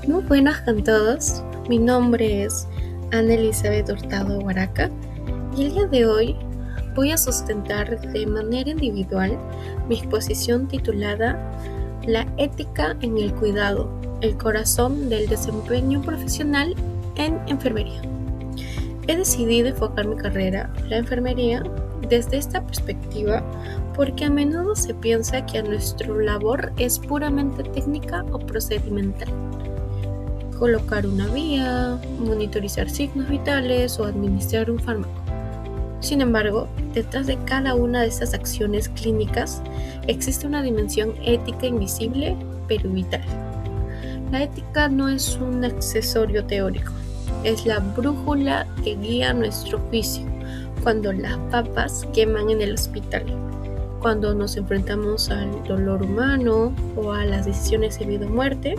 Muy buenas con todos, mi nombre es Ana Elizabeth Hurtado Guaraca y el día de hoy voy a sustentar de manera individual mi exposición titulada La ética en el cuidado, el corazón del desempeño profesional en enfermería. He decidido enfocar mi carrera, la enfermería, desde esta perspectiva porque a menudo se piensa que nuestra labor es puramente técnica o procedimental. Colocar una vía, monitorizar signos vitales o administrar un fármaco. Sin embargo, detrás de cada una de estas acciones clínicas existe una dimensión ética invisible pero vital. La ética no es un accesorio teórico, es la brújula que guía nuestro juicio cuando las papas queman en el hospital, cuando nos enfrentamos al dolor humano o a las decisiones de vida o muerte,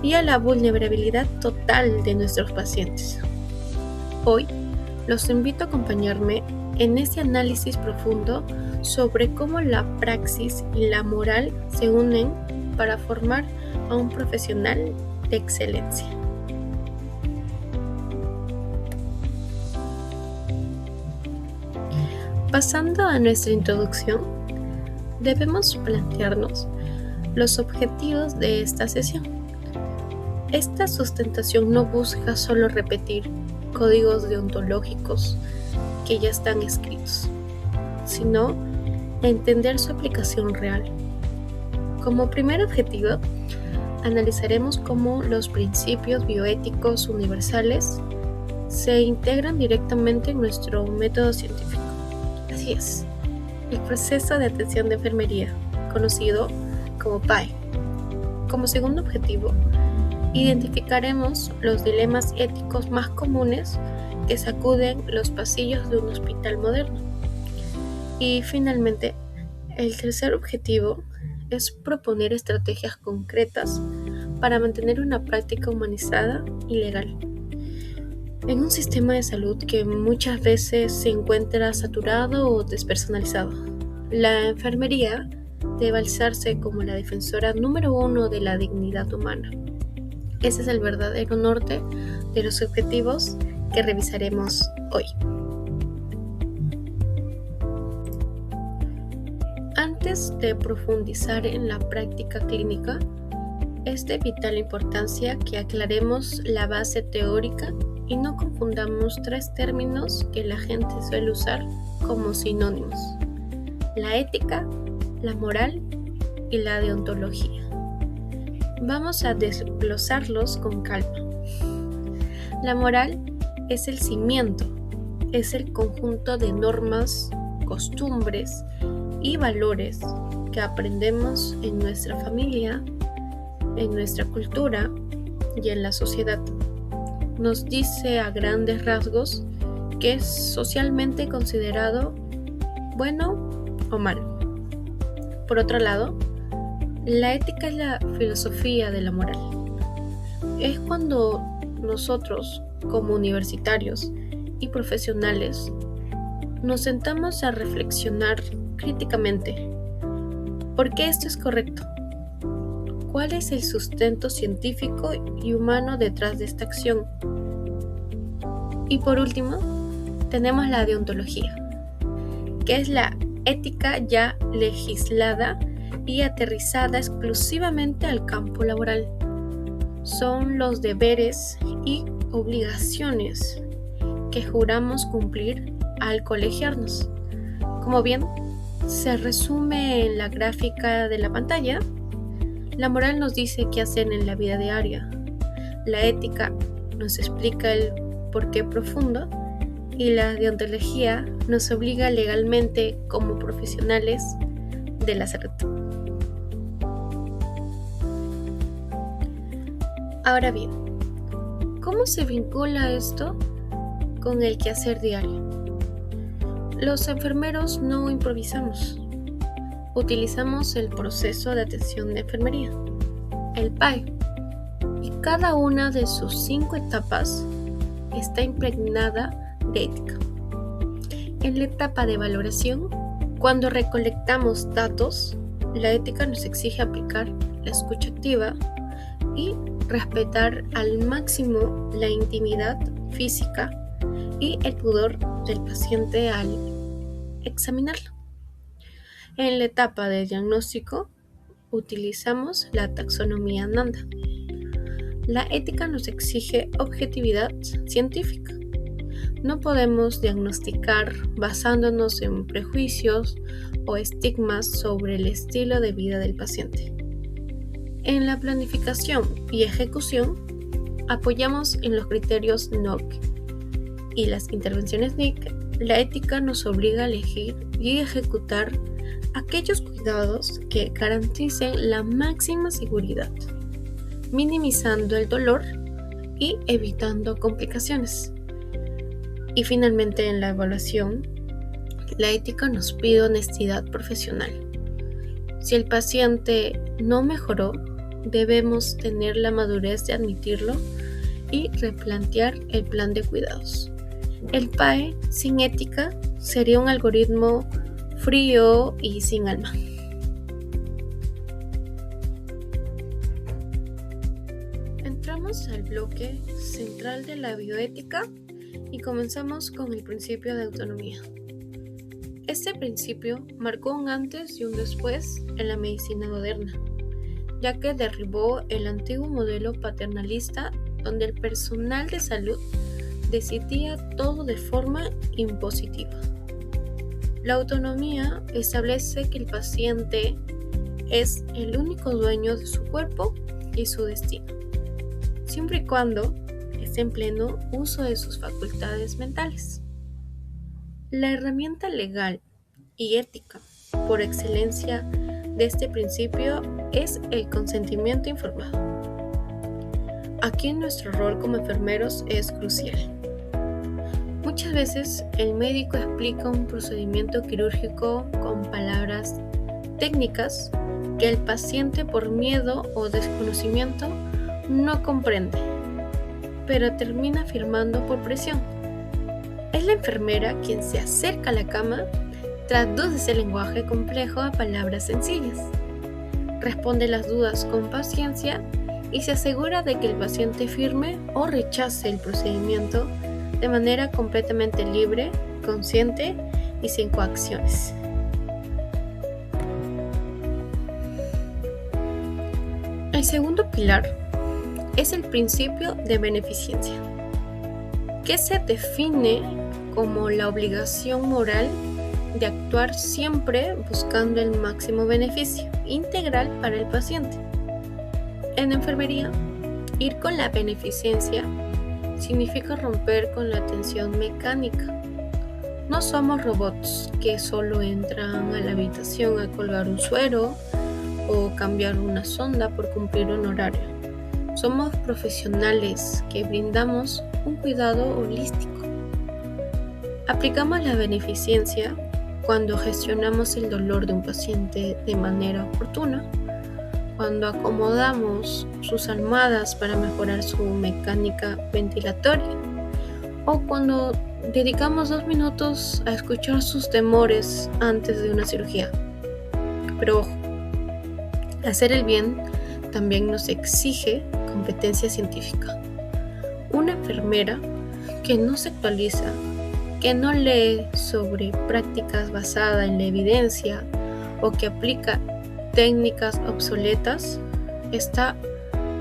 y a la vulnerabilidad total de nuestros pacientes. Hoy los invito a acompañarme en este análisis profundo sobre cómo la praxis y la moral se unen para formar a un profesional de excelencia. Pasando a nuestra introducción, debemos plantearnos los objetivos de esta sesión. Esta sustentación no busca solo repetir códigos deontológicos que ya están escritos, sino entender su aplicación real. Como primer objetivo, analizaremos cómo los principios bioéticos universales se integran directamente en nuestro método científico. Así es, el proceso de atención de enfermería, conocido como PAE. Como segundo objetivo, identificaremos los dilemas éticos más comunes que sacuden los pasillos de un hospital moderno. Y finalmente, el tercer objetivo es proponer estrategias concretas para mantener una práctica humanizada y legal. En un sistema de salud que muchas veces se encuentra saturado o despersonalizado, la enfermería debe alzarse como la defensora número uno de la dignidad humana. Ese es el verdadero norte de los objetivos que revisaremos hoy. Antes de profundizar en la práctica clínica, es de vital importancia que aclaremos la base teórica y no confundamos tres términos que la gente suele usar como sinónimos: la ética, la moral y la deontología. Vamos a desglosarlos con calma. La moral es el cimiento, es el conjunto de normas, costumbres y valores que aprendemos en nuestra familia, en nuestra cultura y en la sociedad. Nos dice a grandes rasgos qué es socialmente considerado bueno o malo. Por otro lado, la ética es la filosofía de la moral. Es cuando nosotros, como universitarios y profesionales, nos sentamos a reflexionar críticamente. ¿Por qué esto es correcto? ¿Cuál es el sustento científico y humano detrás de esta acción? Y por último, tenemos la deontología, que es la ética ya legislada y aterrizada exclusivamente al campo laboral. Son los deberes y obligaciones que juramos cumplir al colegiarnos. Como bien se resume en la gráfica de la pantalla, la moral nos dice qué hacer en la vida diaria. La ética nos explica el porqué profundo y la deontología nos obliga legalmente como profesionales de la salud. Ahora bien, ¿cómo se vincula esto con el quehacer diario? Los enfermeros no improvisamos. Utilizamos el proceso de atención de enfermería, el PAE, y cada una de sus 5 etapas está impregnada de ética. En la etapa de valoración, cuando recolectamos datos, la ética nos exige aplicar la escucha activa, y respetar al máximo la intimidad física y el pudor del paciente al examinarlo. En la etapa de diagnóstico utilizamos la taxonomía Nanda. La ética nos exige objetividad científica. No podemos diagnosticar basándonos en prejuicios o estigmas sobre el estilo de vida del paciente. En la planificación y ejecución apoyamos en los criterios NOC y las intervenciones NIC. La ética nos obliga a elegir y ejecutar aquellos cuidados que garanticen la máxima seguridad, minimizando el dolor y evitando complicaciones. Y finalmente, en la evaluación, la ética nos pide honestidad profesional. Si el paciente no mejoró, debemos tener la madurez de admitirlo y replantear el plan de cuidados. El PAE sin ética sería un algoritmo frío y sin alma. Entramos al bloque central de la bioética y comenzamos con el principio de autonomía. Este principio marcó un antes y un después en la medicina moderna, ya que derribó el antiguo modelo paternalista donde el personal de salud decidía todo de forma impositiva. La autonomía establece que el paciente es el único dueño de su cuerpo y su destino, siempre y cuando esté en pleno uso de sus facultades mentales. La herramienta legal y ética por excelencia de este principio es el consentimiento informado. Aquí nuestro rol como enfermeros es crucial. Muchas veces el médico explica un procedimiento quirúrgico con palabras técnicas que el paciente por miedo o desconocimiento no comprende, pero termina firmando por presión. Es la enfermera quien se acerca a la cama, traduce ese lenguaje complejo a palabras sencillas, responde las dudas con paciencia y se asegura de que el paciente firme o rechace el procedimiento de manera completamente libre, consciente y sin coacciones. El segundo pilar es el principio de beneficencia, que se define como la obligación moral de actuar siempre buscando el máximo beneficio integral para el paciente. En enfermería, ir con la beneficencia significa romper con la atención mecánica. No somos robots que solo entran a la habitación a colgar un suero o cambiar una sonda por cumplir un horario. Somos profesionales que brindamos un cuidado holístico. Aplicamos la beneficencia cuando gestionamos el dolor de un paciente de manera oportuna, cuando acomodamos sus almohadas para mejorar su mecánica ventilatoria, o cuando dedicamos 2 minutos a escuchar sus temores antes de una cirugía. Pero ojo, hacer el bien también nos exige competencia científica. Una enfermera que no se actualiza, que no lee sobre prácticas basadas en la evidencia o que aplica técnicas obsoletas, está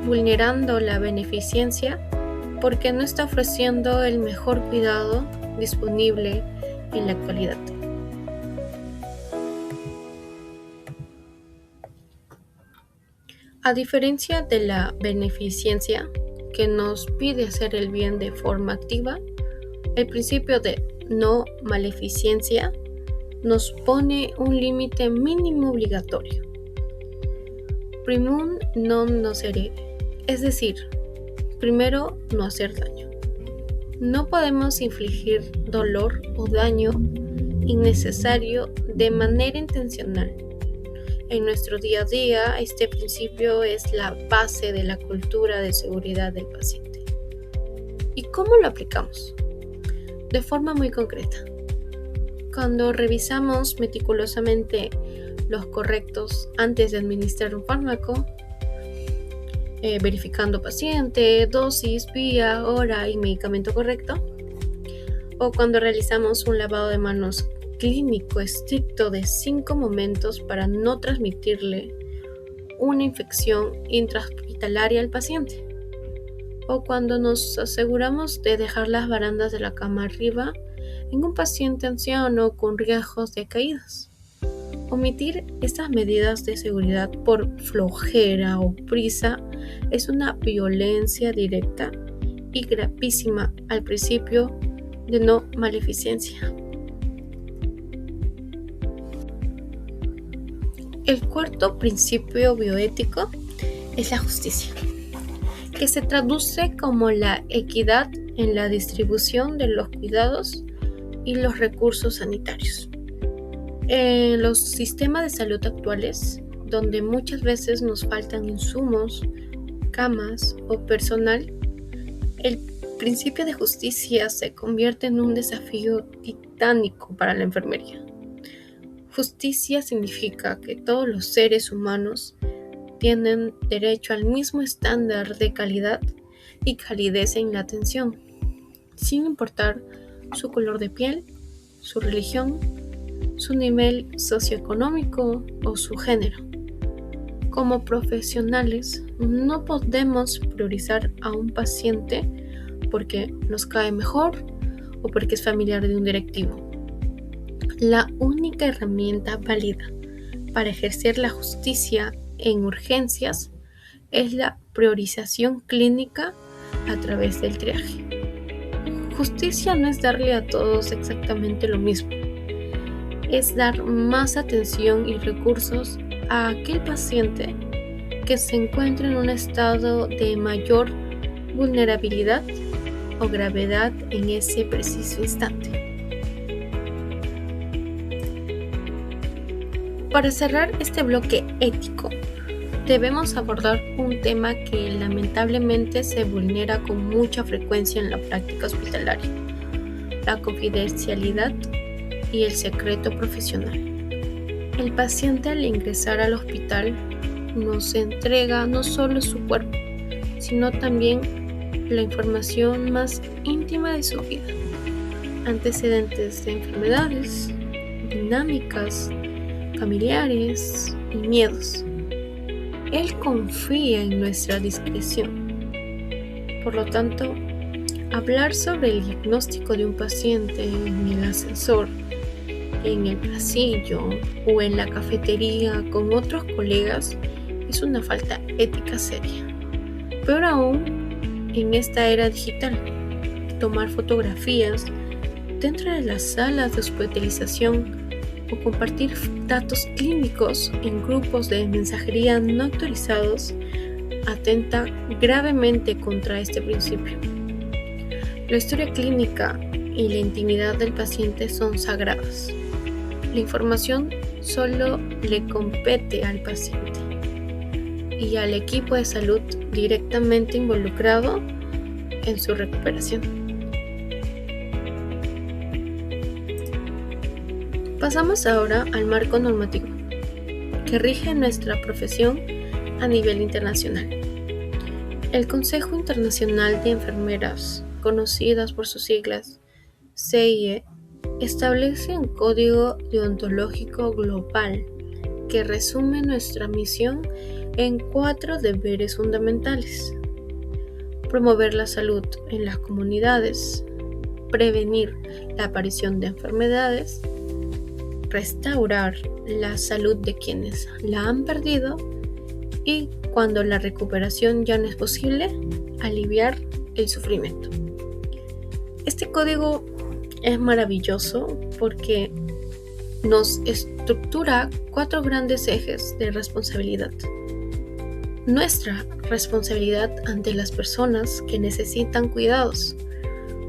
vulnerando la beneficencia porque no está ofreciendo el mejor cuidado disponible en la actualidad. A diferencia de la beneficencia, que nos pide hacer el bien de forma activa, el principio de no maleficencia nos pone un límite mínimo obligatorio. Primum non nocere, es decir, primero no hacer daño. No podemos infligir dolor o daño innecesario de manera intencional. En nuestro día a día, este principio es la base de la cultura de seguridad del paciente. ¿Y cómo lo aplicamos? De forma muy concreta. Cuando revisamos meticulosamente los correctos antes de administrar un fármaco, verificando paciente, dosis, vía, hora y medicamento correcto, o cuando realizamos un lavado de manos clínico estricto de 5 momentos para no transmitirle una infección intrahospitalaria al paciente, o cuando nos aseguramos de dejar las barandas de la cama arriba en un paciente anciano con riesgos de caídas. Omitir estas medidas de seguridad por flojera o prisa es una violencia directa y gravísima al principio de no maleficencia. El cuarto principio bioético es la justicia, que se traduce como la equidad en la distribución de los cuidados y los recursos sanitarios. En los sistemas de salud actuales, donde muchas veces nos faltan insumos, camas o personal, el principio de justicia se convierte en un desafío titánico para la enfermería. Justicia significa que todos los seres humanos tienen derecho al mismo estándar de calidad y calidez en la atención, sin importar su color de piel, su religión, su nivel socioeconómico o su género. Como profesionales, no podemos priorizar a un paciente porque nos cae mejor o porque es familiar de un directivo. La única herramienta válida para ejercer la justicia en urgencias es la priorización clínica a través del triaje. Justicia no es darle a todos exactamente lo mismo, es dar más atención y recursos a aquel paciente que se encuentra en un estado de mayor vulnerabilidad o gravedad en ese preciso instante. Para cerrar este bloque ético, debemos abordar un tema que lamentablemente se vulnera con mucha frecuencia en la práctica hospitalaria: la confidencialidad y el secreto profesional. El paciente, al ingresar al hospital, nos entrega no solo su cuerpo, sino también la información más íntima de su vida: antecedentes de enfermedades, dinámicas familiares y miedos. Él confía en nuestra discreción. Por lo tanto, hablar sobre el diagnóstico de un paciente en el ascensor, en el pasillo o en la cafetería con otros colegas es una falta ética seria. Peor aún, en esta era digital, tomar fotografías dentro de las salas de hospitalización o compartir datos clínicos en grupos de mensajería no autorizados atenta gravemente contra este principio. La historia clínica y la intimidad del paciente son sagradas. La información solo le compete al paciente y al equipo de salud directamente involucrado en su recuperación. Pasamos ahora al marco normativo que rige nuestra profesión a nivel internacional. El Consejo Internacional de Enfermeras, conocidas por sus siglas CIE, establece un código deontológico global que resume nuestra misión en 4 deberes fundamentales: promover la salud en las comunidades, prevenir la aparición de enfermedades, restaurar la salud de quienes la han perdido y, cuando la recuperación ya no es posible, aliviar el sufrimiento. Este código es maravilloso porque nos estructura 4 grandes ejes de responsabilidad. Nuestra responsabilidad ante las personas que necesitan cuidados,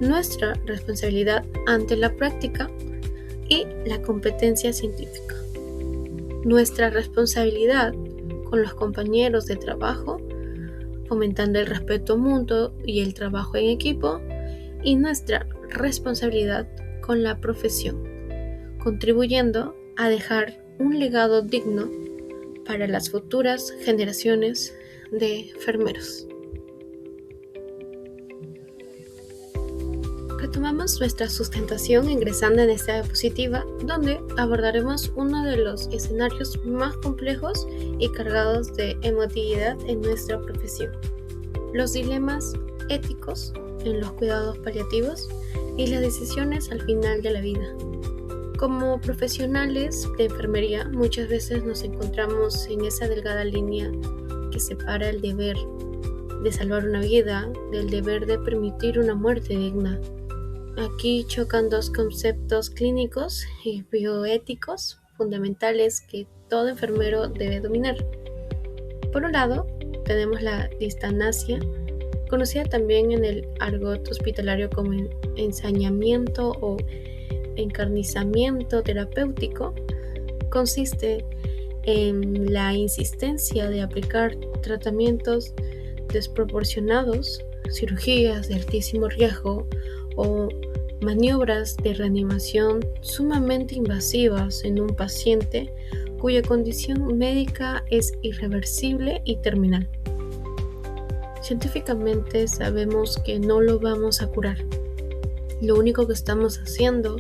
nuestra responsabilidad ante la práctica y la competencia científica, nuestra responsabilidad con los compañeros de trabajo, fomentando el respeto mutuo y el trabajo en equipo, y nuestra responsabilidad con la profesión, contribuyendo a dejar un legado digno para las futuras generaciones de enfermeros. Retomamos nuestra sustentación ingresando en esta diapositiva, donde abordaremos uno de los escenarios más complejos y cargados de emotividad en nuestra profesión: los dilemas éticos en los cuidados paliativos y las decisiones al final de la vida. Como profesionales de enfermería, muchas veces nos encontramos en esa delgada línea que separa el deber de salvar una vida del deber de permitir una muerte digna. Aquí chocan dos conceptos clínicos y bioéticos fundamentales que todo enfermero debe dominar. Por un lado, tenemos la distanasia, conocida también en el argot hospitalario como ensañamiento o encarnizamiento terapéutico. Consiste en la insistencia de aplicar tratamientos desproporcionados, cirugías de altísimo riesgo o maniobras de reanimación sumamente invasivas en un paciente cuya condición médica es irreversible y terminal. Científicamente sabemos que no lo vamos a curar. Lo único que estamos haciendo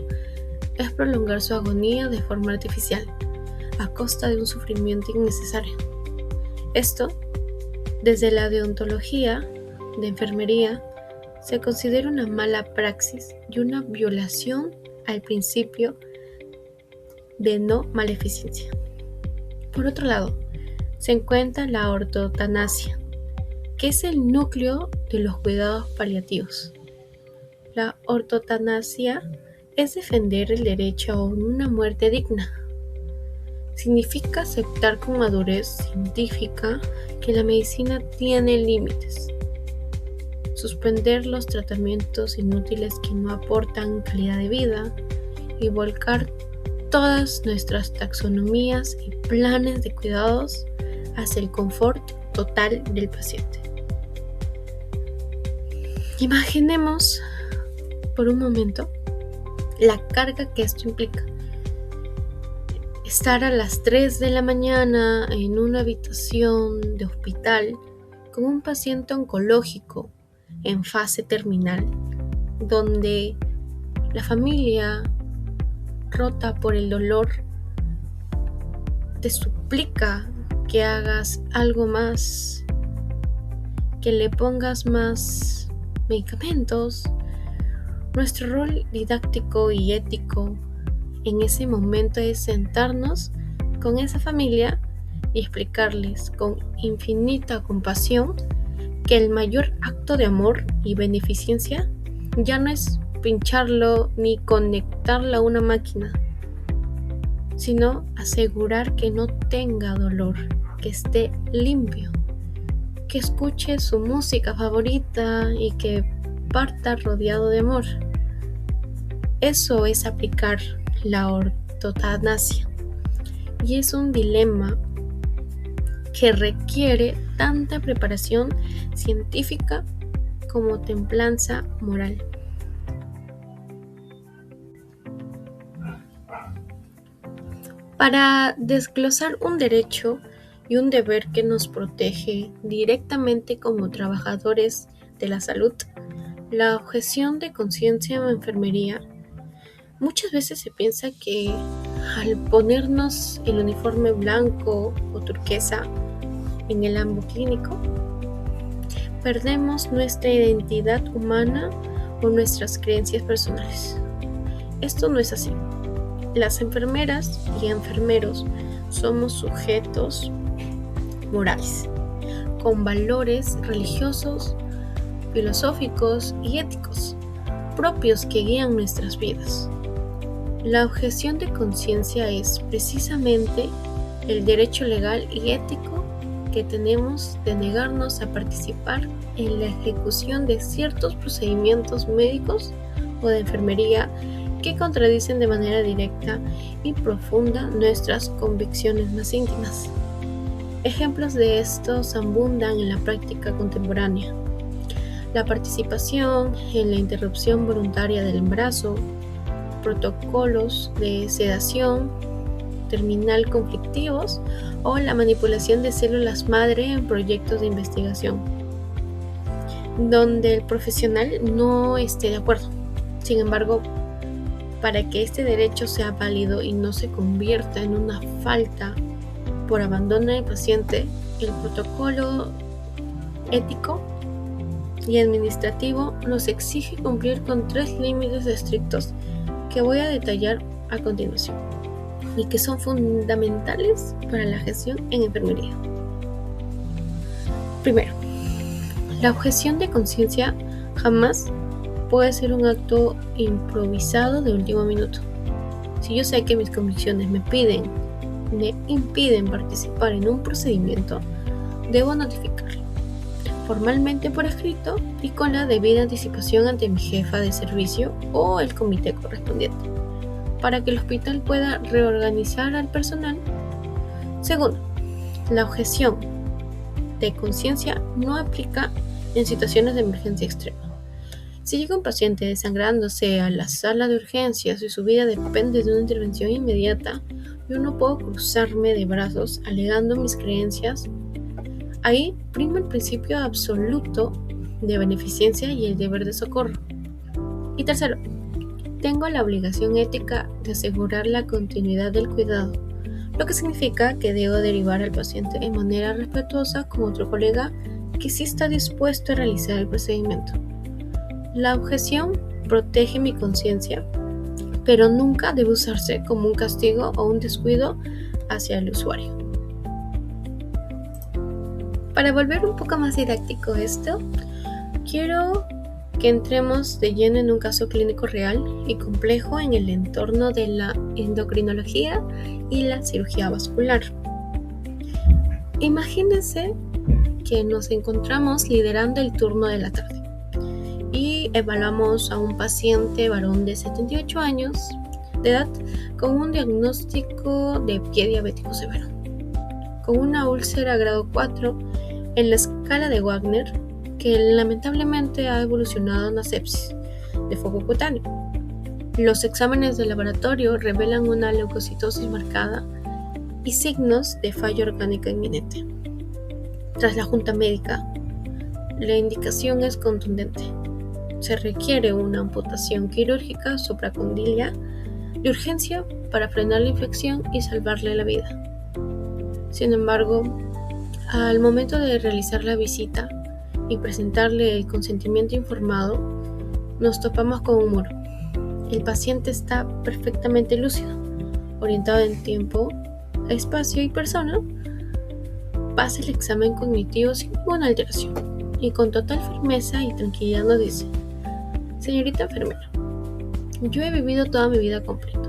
es prolongar su agonía de forma artificial, a costa de un sufrimiento innecesario. Esto, desde la deontología de enfermería, se considera una mala praxis y una violación al principio de no maleficencia. Por otro lado, se encuentra la ortotanasia, que es el núcleo de los cuidados paliativos. La ortotanasia es defender el derecho a una muerte digna. Significa aceptar con madurez científica que la medicina tiene límites, suspender los tratamientos inútiles que no aportan calidad de vida y volcar todas nuestras taxonomías y planes de cuidados hacia el confort total del paciente. Imaginemos por un momento la carga que esto implica. Estar a las 3 de la mañana en una habitación de hospital con un paciente oncológico en fase terminal, donde la familia, rota por el dolor, te suplica que hagas algo más, que le pongas más medicamentos. Nuestro rol didáctico y ético en ese momento es sentarnos con esa familia y explicarles con infinita compasión que el mayor acto de amor y beneficencia ya no es pincharlo ni conectarlo a una máquina, sino asegurar que no tenga dolor, que esté limpio, que escuche su música favorita y que parta rodeado de amor. Eso es aplicar la ortotanasia, y es un dilema que requiere tanta preparación científica como templanza moral. Para desglosar un derecho y un deber que nos protege directamente como trabajadores de la salud, la objeción de conciencia en enfermería, muchas veces se piensa que al ponernos el uniforme blanco o turquesa en el ambo clínico, perdemos nuestra identidad humana o nuestras creencias personales. Esto no es así. Las enfermeras y enfermeros somos sujetos morales, con valores religiosos, filosóficos y éticos propios que guían nuestras vidas. La objeción de conciencia es precisamente el derecho legal y ético que tenemos de negarnos a participar en la ejecución de ciertos procedimientos médicos o de enfermería que contradicen de manera directa y profunda nuestras convicciones más íntimas. Ejemplos de estos abundan en la práctica contemporánea. La participación en la interrupción voluntaria del embarazo, protocolos de sedación, terminal conflictivos o la manipulación de células madre en proyectos de investigación, donde el profesional no esté de acuerdo. Sin embargo, para que este derecho sea válido y no se convierta en una falta por abandono del paciente, el protocolo ético y administrativo nos exige cumplir con 3 límites estrictos que voy a detallar a continuación y que son fundamentales para la gestión en enfermería. Primero, la objeción de conciencia jamás puede ser un acto improvisado de último minuto. Si yo sé que mis convicciones me impiden participar en un procedimiento, debo notificarlo formalmente por escrito y con la debida anticipación ante mi jefa de servicio o el comité correspondiente, para que el hospital pueda reorganizar al personal. Segundo, la objeción de conciencia no aplica en situaciones de emergencia extrema. Si llega un paciente desangrándose a la sala de urgencias y su vida depende de una intervención inmediata, yo no puedo cruzarme de brazos alegando mis creencias. Ahí prima el principio absoluto de beneficencia y el deber de socorro. Y tercero, tengo la obligación ética de asegurar la continuidad del cuidado, lo que significa que debo derivar al paciente de manera respetuosa con otro colega que sí está dispuesto a realizar el procedimiento. La objeción protege mi conciencia, pero nunca debe usarse como un castigo o un descuido hacia el usuario. Para volver un poco más didáctico esto, quiero que entremos de lleno en un caso clínico real y complejo en el entorno de la endocrinología y la cirugía vascular. Imagínense que nos encontramos liderando el turno de la tarde y evaluamos a un paciente varón de 78 años de edad con un diagnóstico de pie diabético severo, con una úlcera grado 4 en la escala de Wagner, que lamentablemente ha evolucionado a una sepsis de foco cutáneo. Los exámenes de laboratorio revelan una leucocitosis marcada y signos de falla orgánica inminente. Tras la junta médica, la indicación es contundente. Se requiere una amputación quirúrgica supracondilia de urgencia para frenar la infección y salvarle la vida. Sin embargo, al momento de realizar la visita y presentarle el consentimiento informado, nos topamos con un muro. El paciente está perfectamente lúcido, orientado en tiempo, espacio y persona. Pasa el examen cognitivo sin ninguna alteración y con total firmeza y tranquilidad nos dice: señorita enfermera, yo he vivido toda mi vida completa.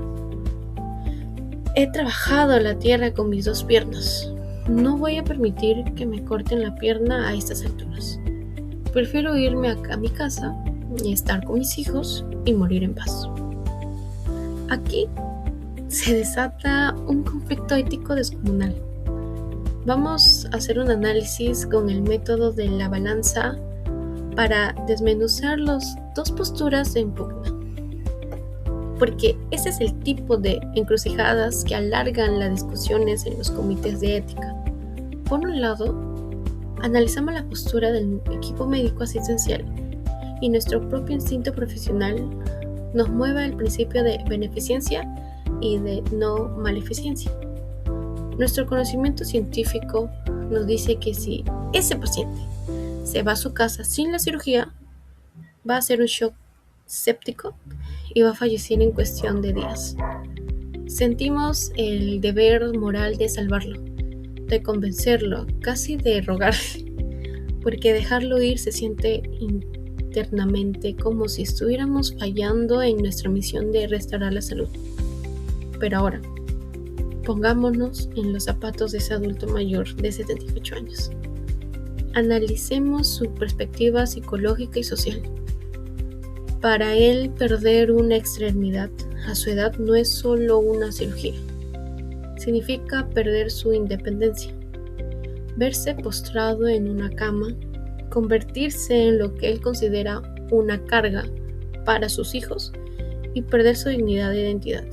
He trabajado la tierra con mis 2 piernas. No voy a permitir que me corten la pierna a estas alturas. Prefiero irme a mi casa y estar con mis hijos y morir en paz. Aquí se desata un conflicto ético descomunal. Vamos a hacer un análisis con el método de la balanza para desmenuzar las 2 posturas en pugna, porque ese es el tipo de encrucijadas que alargan las discusiones en los comités de ética. Por un lado, analizamos la postura del equipo médico asistencial y nuestro propio instinto profesional nos mueve al principio de beneficencia y de no maleficencia. Nuestro conocimiento científico nos dice que si ese paciente se va a su casa sin la cirugía, va a ser un shock séptico y va a fallecer en cuestión de días. Sentimos el deber moral de salvarlo, de convencerlo, casi de rogarle, porque dejarlo ir se siente internamente como si estuviéramos fallando en nuestra misión de restaurar la salud. Pero ahora, pongámonos en los zapatos de ese adulto mayor de 78 años. Analicemos su perspectiva psicológica y social. Para él, perder una extremidad a su edad no es solo una cirugía. Significa perder su independencia, verse postrado en una cama, convertirse en lo que él considera una carga para sus hijos y perder su dignidad e identidad.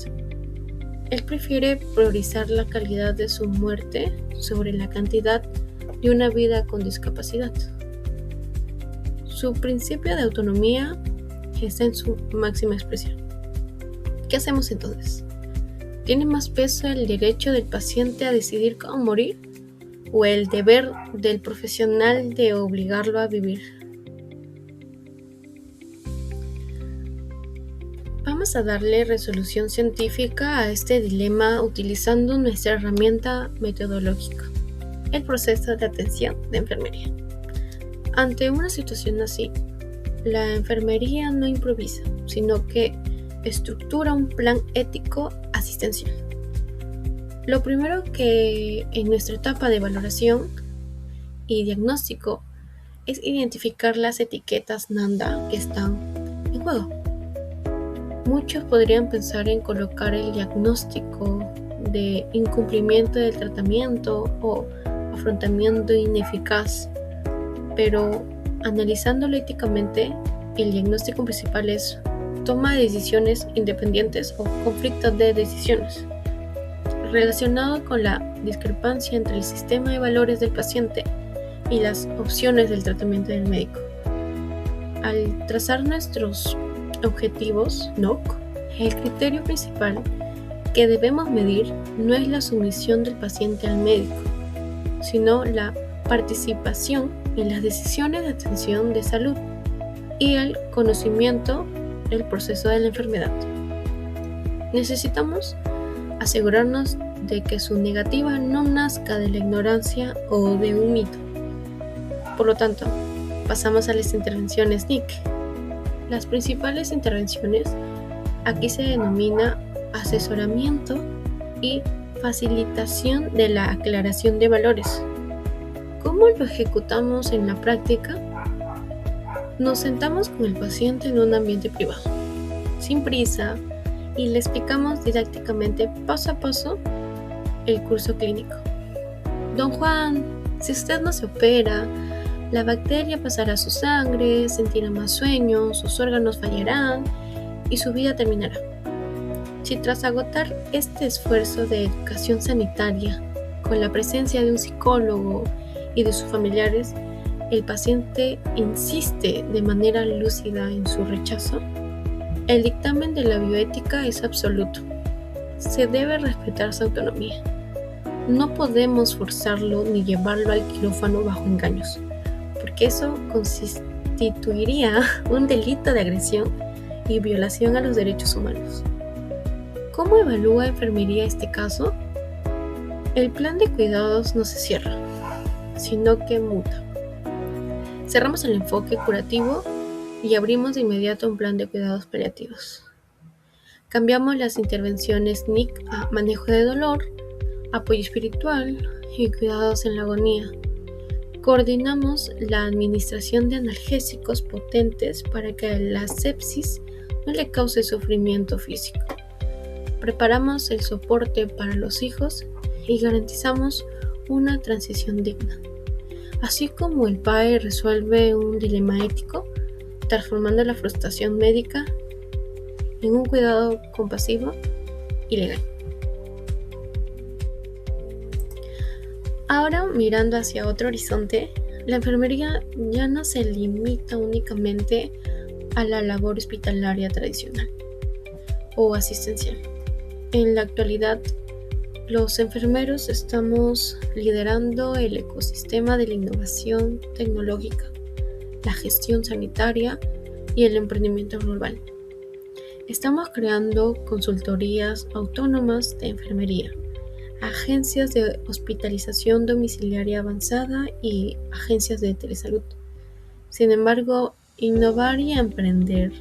Él prefiere priorizar la calidad de su muerte sobre la cantidad de una vida con discapacidad. Su principio de autonomía está en su máxima expresión. ¿Qué hacemos entonces? ¿Tiene más peso el derecho del paciente a decidir cómo morir o el deber del profesional de obligarlo a vivir? Vamos a darle resolución científica a este dilema utilizando nuestra herramienta metodológica, el proceso de atención de enfermería. Ante una situación así, la enfermería no improvisa, sino que estructura un plan ético asistencial. Lo primero que en nuestra etapa de valoración y diagnóstico es identificar las etiquetas NANDA que están en juego. Muchos podrían pensar en colocar el diagnóstico de incumplimiento del tratamiento o afrontamiento ineficaz, pero analizándolo éticamente, el diagnóstico principal es toma de decisiones independientes o conflictos de decisiones, relacionado con la discrepancia entre el sistema de valores del paciente y las opciones del tratamiento del médico. Al trazar nuestros objetivos NOC, el criterio principal que debemos medir no es la sumisión del paciente al médico, sino la participación en las decisiones de atención de salud y el conocimiento del proceso de la enfermedad. Necesitamos asegurarnos de que su negativa no nazca de la ignorancia o de un mito. Por lo tanto, pasamos a las intervenciones NIC. Las principales intervenciones aquí se denomina asesoramiento y facilitación de la aclaración de valores. ¿Cómo lo ejecutamos en la práctica? Nos sentamos con el paciente en un ambiente privado, sin prisa, y le explicamos didácticamente paso a paso el curso clínico. Don Juan, si usted no se opera, la bacteria pasará a su sangre, sentirá más sueño, sus órganos fallarán y su vida terminará. Si tras agotar este esfuerzo de educación sanitaria, con la presencia de un psicólogo y de sus familiares, el paciente insiste de manera lúcida en su rechazo, el dictamen de la bioética es absoluto. Se debe respetar su autonomía. No podemos forzarlo ni llevarlo al quirófano bajo engaños, porque eso constituiría un delito de agresión y violación a los derechos humanos. ¿Cómo evalúa enfermería este caso? El plan de cuidados no se cierra, sino que muta. Cerramos el enfoque curativo y abrimos de inmediato un plan de cuidados paliativos. Cambiamos las intervenciones NIC a manejo de dolor, apoyo espiritual y cuidados en la agonía. Coordinamos la administración de analgésicos potentes para que la sepsis no le cause sufrimiento físico. Preparamos el soporte para los hijos y garantizamos una transición digna. Así como el PAE resuelve un dilema ético, transformando la frustración médica en un cuidado compasivo y legal. Ahora, mirando hacia otro horizonte, la enfermería ya no se limita únicamente a la labor hospitalaria tradicional o asistencial. En la actualidad, los enfermeros estamos liderando el ecosistema de la innovación tecnológica, la gestión sanitaria y el emprendimiento global. Estamos creando consultorías autónomas de enfermería, agencias de hospitalización domiciliaria avanzada y agencias de telesalud. Sin embargo, innovar y emprender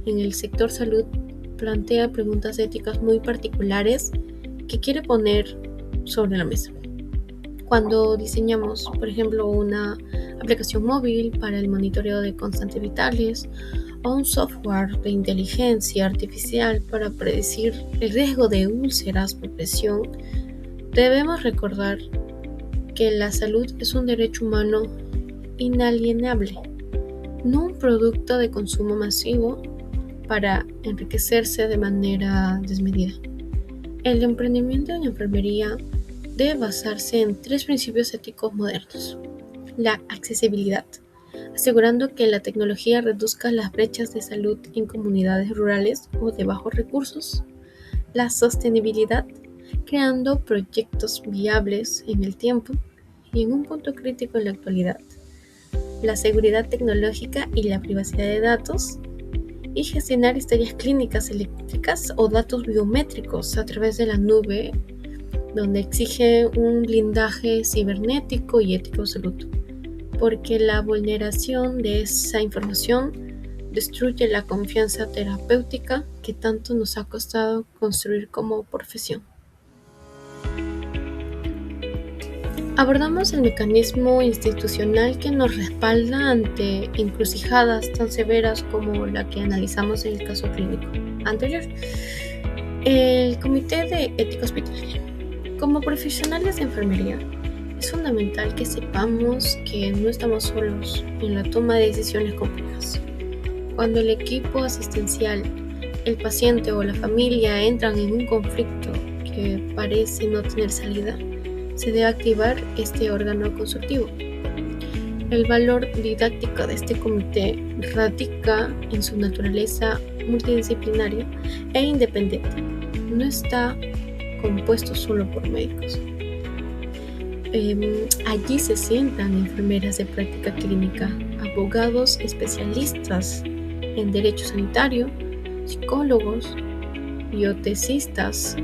en el sector salud plantea preguntas éticas muy particulares que quiere poner sobre la mesa. Cuando diseñamos, por ejemplo, una aplicación móvil para el monitoreo de constantes vitales o un software de inteligencia artificial para predecir el riesgo de úlceras por presión, debemos recordar que la salud es un derecho humano inalienable, no un producto de consumo masivo para enriquecerse de manera desmedida. El emprendimiento en enfermería debe basarse en tres principios éticos modernos. La accesibilidad, asegurando que la tecnología reduzca las brechas de salud en comunidades rurales o de bajos recursos. La sostenibilidad, creando proyectos viables en el tiempo y en un punto crítico en la actualidad. La seguridad tecnológica y la privacidad de datos, y gestionar historias clínicas eléctricas o datos biométricos a través de la nube, donde exige un blindaje cibernético y ético absoluto, porque la vulneración de esa información destruye la confianza terapéutica que tanto nos ha costado construir como profesión. Abordamos el mecanismo institucional que nos respalda ante encrucijadas tan severas como la que analizamos en el caso clínico anterior. El Comité de Ética Hospitalaria. Como profesionales de enfermería, es fundamental que sepamos que no estamos solos en la toma de decisiones complejas. Cuando el equipo asistencial, el paciente o la familia entran en un conflicto que parece no tener salida, se debe activar este órgano consultivo. El valor didáctico de este comité radica en su naturaleza multidisciplinaria e independiente. No está compuesto solo por médicos. Allí se sientan enfermeras de práctica clínica, abogados especialistas en derecho sanitario, psicólogos, biotecistas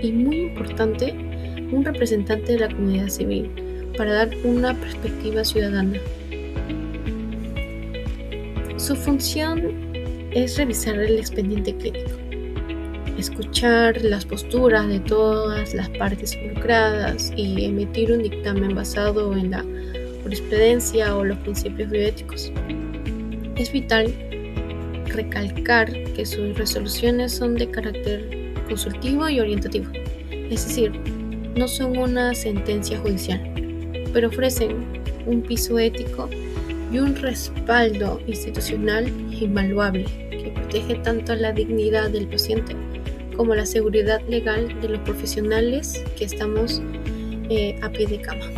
y, muy importante, un representante de la comunidad civil para dar una perspectiva ciudadana. Su función es revisar el expediente clínico, escuchar las posturas de todas las partes involucradas y emitir un dictamen basado en la jurisprudencia o los principios bioéticos. Es vital recalcar que sus resoluciones son de carácter consultivo y orientativo, es decir, no son una sentencia judicial, pero ofrecen un piso ético y un respaldo institucional invaluable que protege tanto la dignidad del paciente como la seguridad legal de los profesionales que estamos a pie de cama.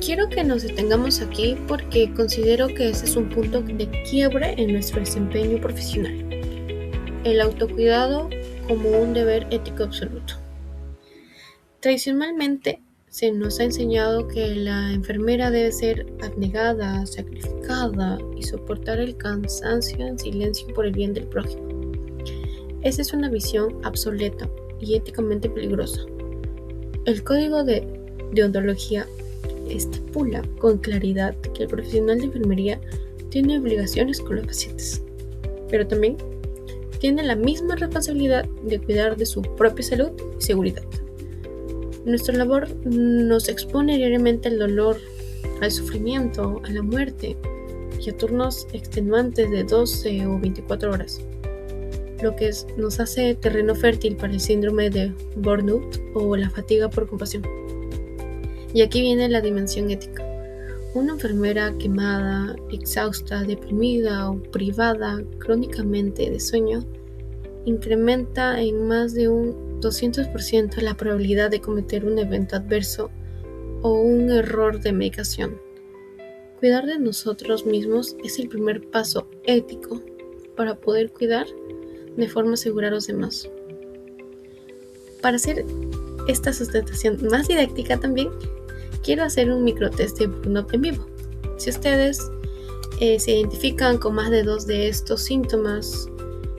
Quiero que nos detengamos aquí porque considero que ese es un punto de quiebre en nuestro desempeño profesional. El autocuidado como un deber ético absoluto. Tradicionalmente se nos ha enseñado que la enfermera debe ser abnegada, sacrificada y soportar el cansancio en silencio por el bien del prójimo. Esa es una visión obsoleta y éticamente peligrosa. El código de deontología estipula con claridad que el profesional de enfermería tiene obligaciones con los pacientes, pero también tiene la misma responsabilidad de cuidar de su propia salud y seguridad. Nuestra labor nos expone diariamente al dolor, al sufrimiento, a la muerte y a turnos extenuantes de 12 o 24 horas, lo que nos hace terreno fértil para el síndrome de burnout o la fatiga por compasión. Y aquí viene la dimensión ética. Una enfermera quemada, exhausta, deprimida o privada crónicamente de sueño incrementa en más de un 200% la probabilidad de cometer un evento adverso o un error de medicación. Cuidar de nosotros mismos es el primer paso ético para poder cuidar de forma segura a los demás. Para hacer esta sustentación más didáctica también, quiero hacer un microtest de burnout en vivo. Si ustedes se identifican con más de 2 de estos síntomas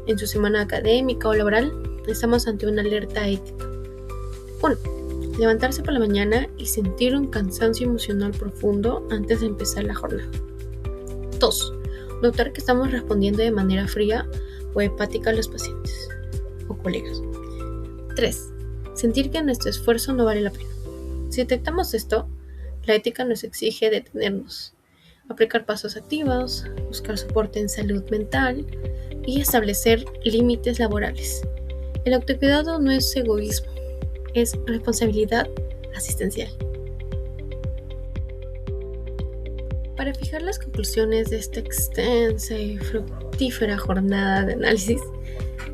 en su semana académica o laboral, estamos ante una alerta ética. 1. Levantarse por la mañana y sentir un cansancio emocional profundo antes de empezar la jornada. 2. Notar que estamos respondiendo de manera fría o hepática a los pacientes o colegas. 3. Sentir que nuestro esfuerzo no vale la pena. Si detectamos esto, la ética nos exige detenernos, aplicar pasos activos, buscar soporte en salud mental y establecer límites laborales. El autocuidado no es egoísmo, es responsabilidad asistencial. Para fijar las conclusiones de esta extensa y fructífera jornada de análisis,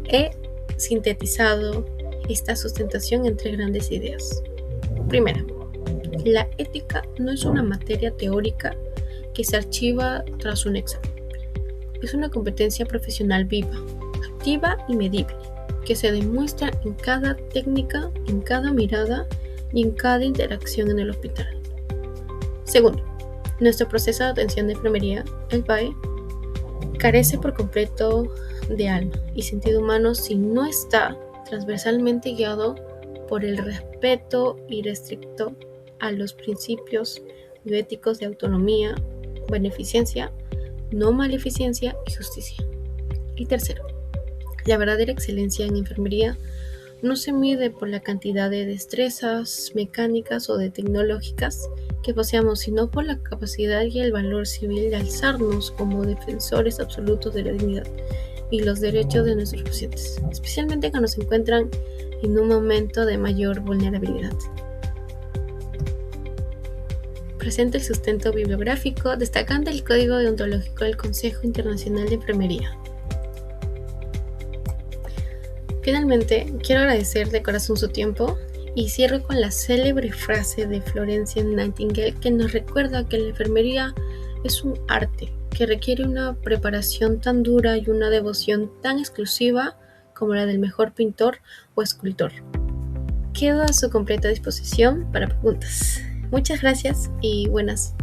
He sintetizado esta sustentación entre grandes ideas. Primera, la ética no es una materia teórica que se archiva tras un examen. Es una competencia profesional viva, activa y medible, que se demuestra en cada técnica, en cada mirada y en cada interacción en el hospital. Segundo, nuestro proceso de atención de enfermería, el PAE, carece por completo de alma y sentido humano si no está transversalmente guiado por el respeto irrestricto a los principios bioéticos de autonomía, beneficencia, no maleficencia y justicia. Y tercero, la verdadera excelencia en enfermería no se mide por la cantidad de destrezas mecánicas o de tecnológicas que poseamos, sino por la capacidad y el valor civil de alzarnos como defensores absolutos de la dignidad y los derechos de nuestros pacientes, especialmente cuando se encuentran en un momento de mayor vulnerabilidad. Presenta el sustento bibliográfico destacando el Código Deontológico del Consejo Internacional de Enfermería. Finalmente, quiero agradecer de corazón su tiempo y cierro con la célebre frase de Florence Nightingale que nos recuerda que la enfermería es un arte que requiere una preparación tan dura y una devoción tan exclusiva como la del mejor pintor o escultor. Quedo a su completa disposición para preguntas. Muchas gracias y buenas